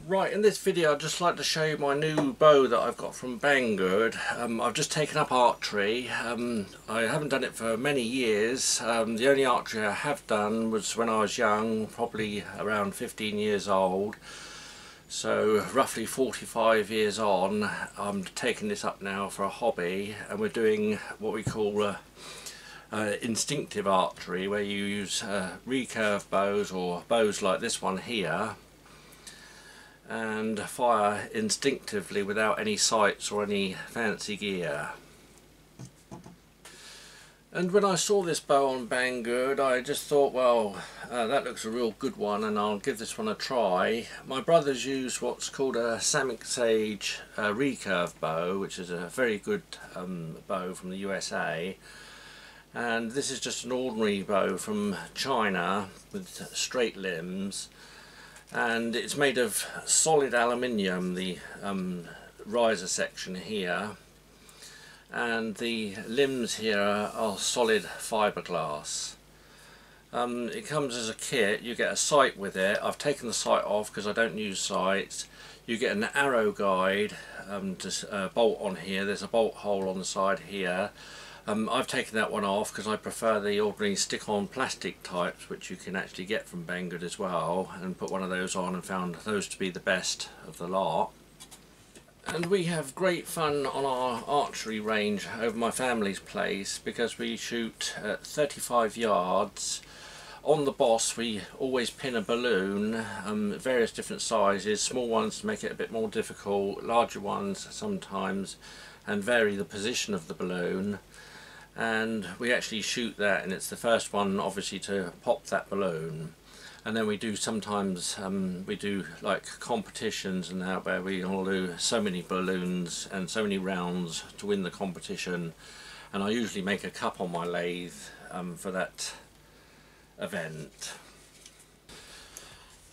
Right, in this video I'd just like to show you my new bow that I've got from Banggood. I've just taken up archery. I haven't done it for many years. The only archery I have done was when I was young, probably around 15 years old. So roughly 45 years on, I'm taking this up now for a hobby, and we're doing what we call instinctive archery, where you use recurve bows or bows like this one here, and fire instinctively without any sights or any fancy gear. And when I saw this bow on Banggood, I just thought, well, that looks a real good one, and I'll give this one a try. My brothers use what's called a Samick Sage recurve bow, which is a very good bow from the USA. And this is just an ordinary bow from China with straight limbs. And it's made of solid aluminium, the riser section here, and the limbs here are solid fibreglass. It comes as a kit. You get a sight with it. I've taken the sight off because I don't use sights. You get an arrow guide to bolt on here. There's a bolt hole on the side here. I've taken that one off because I prefer the ordinary stick-on plastic types, which you can actually get from Banggood as well, and put one of those on and found those to be the best of the lot. And we have great fun on our archery range over my family's place because we shoot at 35 yards. On the boss we always pin a balloon, various different sizes, small ones to make it a bit more difficult, larger ones sometimes, and vary the position of the balloon. And we actually shoot that, and it's the first one obviously to pop that balloon. And then we do sometimes we do like competitions and that, where we all do so many balloons and so many rounds to win the competition, and I usually make a cup on my lathe for that event.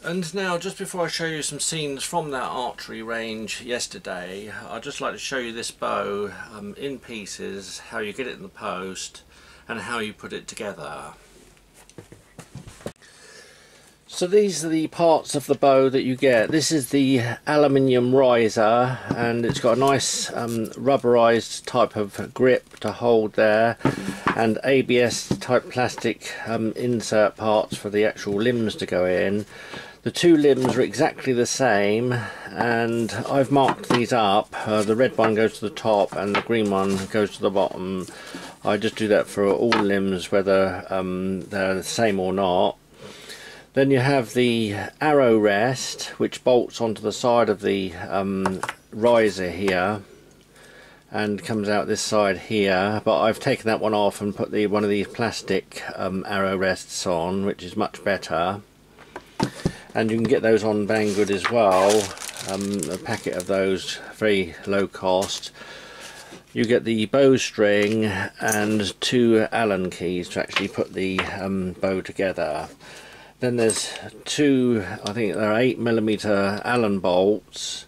And now, just before I show you some scenes from that archery range yesterday, I'd just like to show you this bow in pieces, how you get it in the post and how you put it together. So these are the parts of the bow that you get. This is the aluminium riser, and it's got a nice rubberized type of grip to hold there, and ABS type plastic insert parts for the actual limbs to go in. The two limbs are exactly the same, and I've marked these up. The red one goes to the top and the green one goes to the bottom. I just do that for all limbs, whether they're the same or not. Then you have the arrow rest, which bolts onto the side of the riser here and comes out this side here, but I've taken that one off and put one of these plastic arrow rests on, which is much better. And you can get those on Banggood as well, a packet of those, very low cost. You get the bowstring and two Allen keys to actually put the bow together. Then there's two, I think they're 8mm Allen bolts,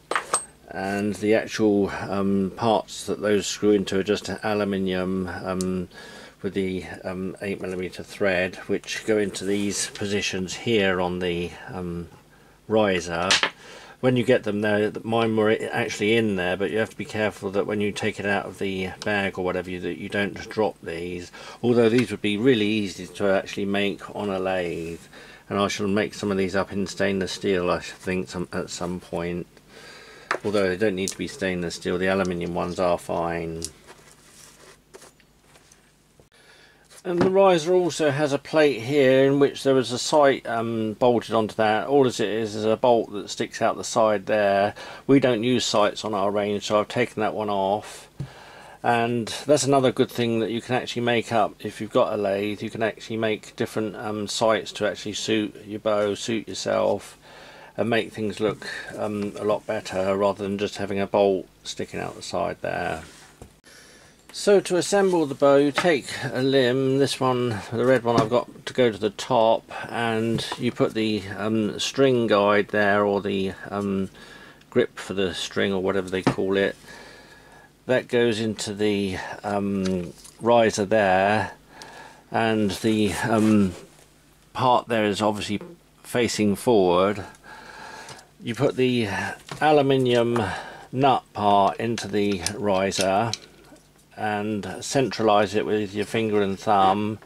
and the actual parts that those screw into are just aluminium with the 8mm thread, which go into these positions here on the riser. When you get them there, mine were actually in there, but you have to be careful that when you take it out of the bag or whatever, that you don't drop these, although these would be really easy to actually make on a lathe. And I shall make some of these up in stainless steel, I think, at some point, although they don't need to be stainless steel. The aluminium ones are fine. And the riser also has a plate here in which there is a sight bolted onto that. All it is a bolt that sticks out the side there. We don't use sights on our range, so I've taken that one off. And that's another good thing, that you can actually make up. If you've got a lathe, you can actually make different sights to actually suit your bow, suit yourself, and make things look a lot better, rather than just having a bolt sticking out the side there. So to assemble the bow, you take a limb, this one, the red one, I've got to go to the top, and you put the string guide there, or the grip for the string, or whatever they call it. That goes into the riser there, and the part there is obviously facing forward. you put the aluminium nut part into the riser and centralize it with your finger and thumb,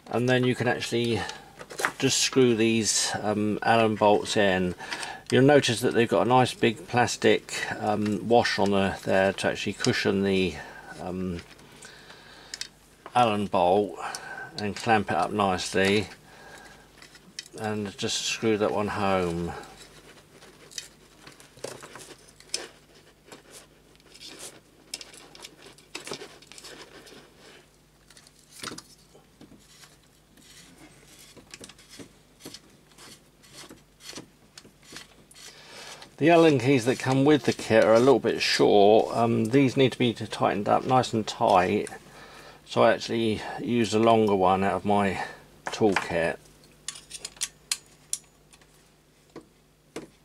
and then you can actually just screw these Allen bolts in. You'll notice that they've got a nice big plastic wash on there to actually cushion the Allen bolt and clamp it up nicely, and just screw that one home. The Allen keys that come with the kit are a little bit short. These need to be tightened up nice and tight, so I actually used a longer one out of my toolkit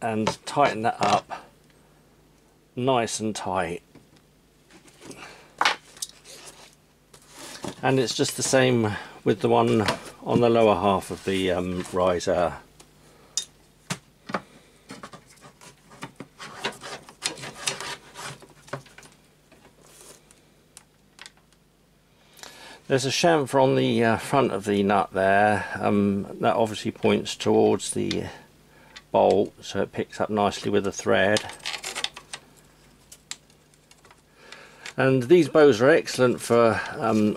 and tighten that up nice and tight. And it's just the same with the one on the lower half of the riser. There's a chamfer on the front of the nut there, that obviously points towards the bolt, so it picks up nicely with the thread. And these bows are excellent for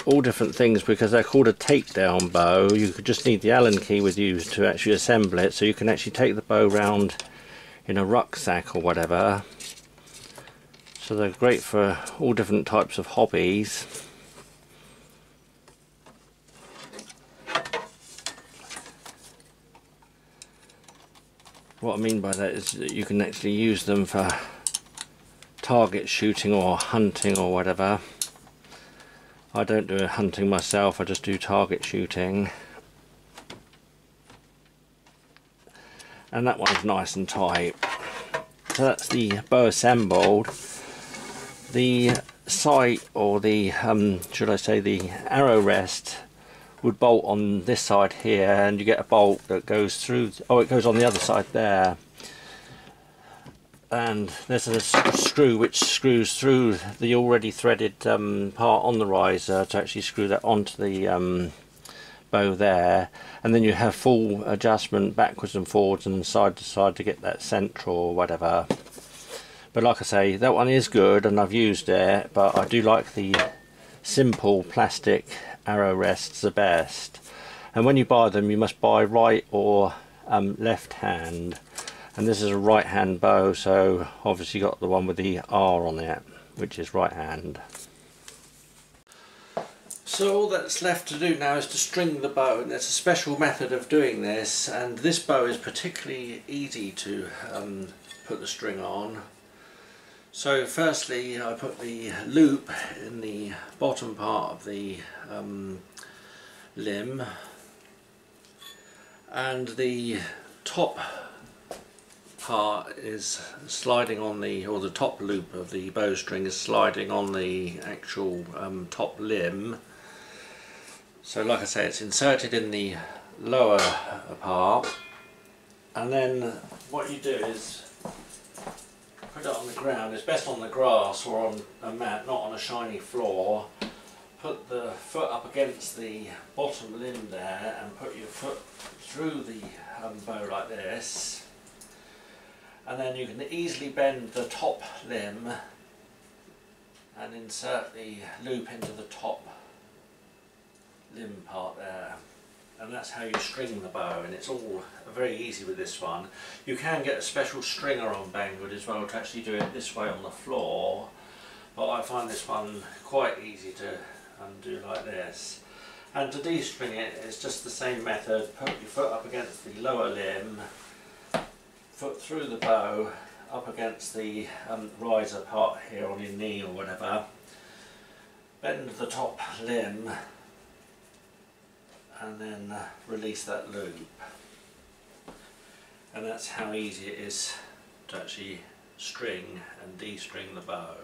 all different things, because they're called a takedown bow. You could just need the Allen key with you to actually assemble it, so you can actually take the bow round in a rucksack or whatever. So they're great for all different types of hobbies. What I mean by that is that you can actually use them for target shooting or hunting or whatever. I don't do hunting myself, I just do target shooting. And that one's nice and tight. So that's the bow assembled. The sight, or the should I say the arrow rest, would bolt on this side here, and you get a bolt that goes through, oh, it goes on the other side there, and there's a screw which screws through the already threaded part on the riser to actually screw that onto the bow there, and then you have full adjustment backwards and forwards and side to side to get that central or whatever. But like I say, that one is good and I've used it, but I do like the simple plastic arrow rests the best. And when you buy them, you must buy right or left hand, and this is a right hand bow, so obviously got the one with the R on it, which is right hand. So all that's left to do now is to string the bow, and there's a special method of doing this, and this bow is particularly easy to put the string on. So firstly, I put the loop in the bottom part of the limb, and the top part is sliding on the, or the top loop of the bowstring is sliding on the actual top limb. So like I say, it's inserted in the lower part, and then what you do is put it on the ground. It's best on the grass or on a mat, not on a shiny floor. Put the foot up against the bottom limb there and put your foot through the bow like this, and then you can easily bend the top limb and insert the loop into the top limb part there, and that's how you string the bow, and it's all very easy with this one. You can get a special stringer on Banggood as well to actually do it this way on the floor, but I find this one quite easy to do like this. And to de-string it, it's just the same method. Put your foot up against the lower limb, foot through the bow, up against the riser part here on your knee or whatever, bend the top limb, and then release that loop. And that's how easy it is to actually string and de-string the bow.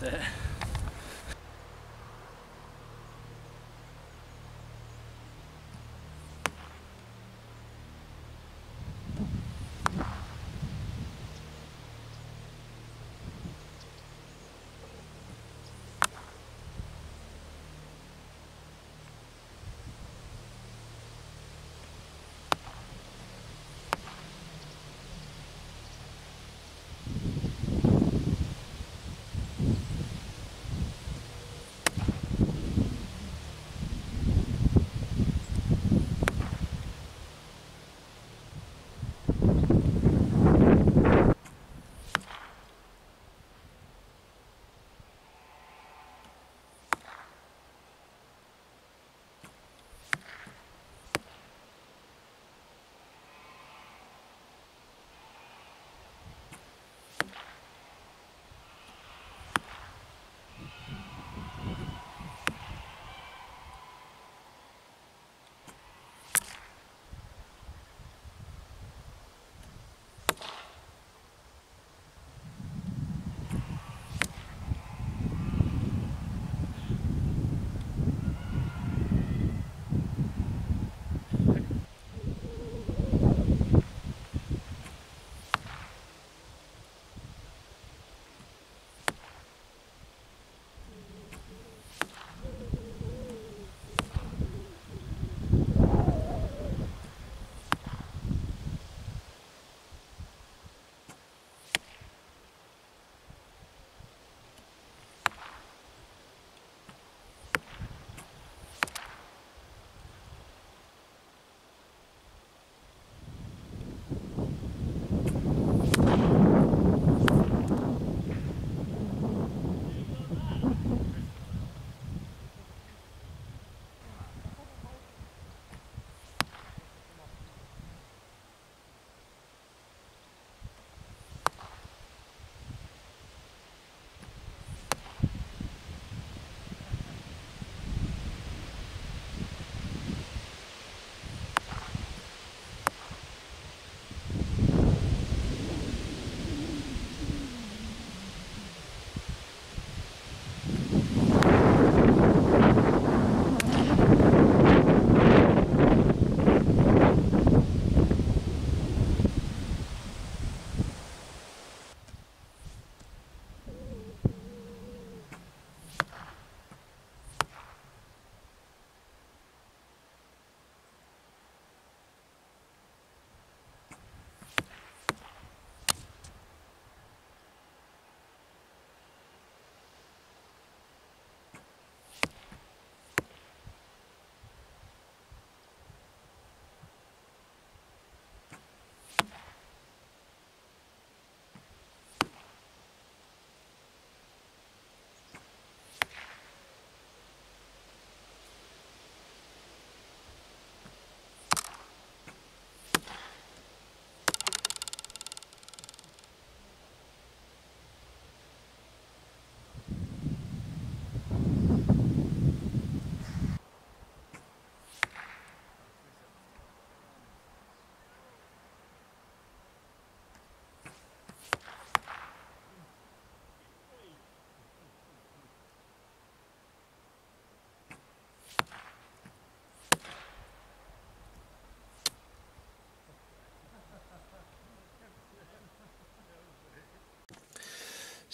That's it.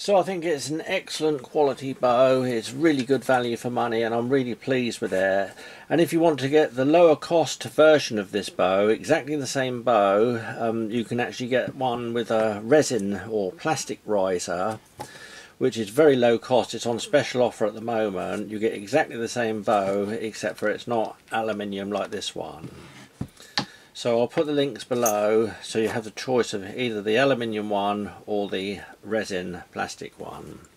So I think it's an excellent quality bow. It's really good value for money and I'm really pleased with it. And if you want to get the lower cost version of this bow, exactly the same bow, you can actually get one with a resin or plastic riser, which is very low cost. It's on special offer at the moment. You get exactly the same bow except for it's not aluminium like this one. So I'll put the links below so you have the choice of either the aluminium one or the resin plastic one.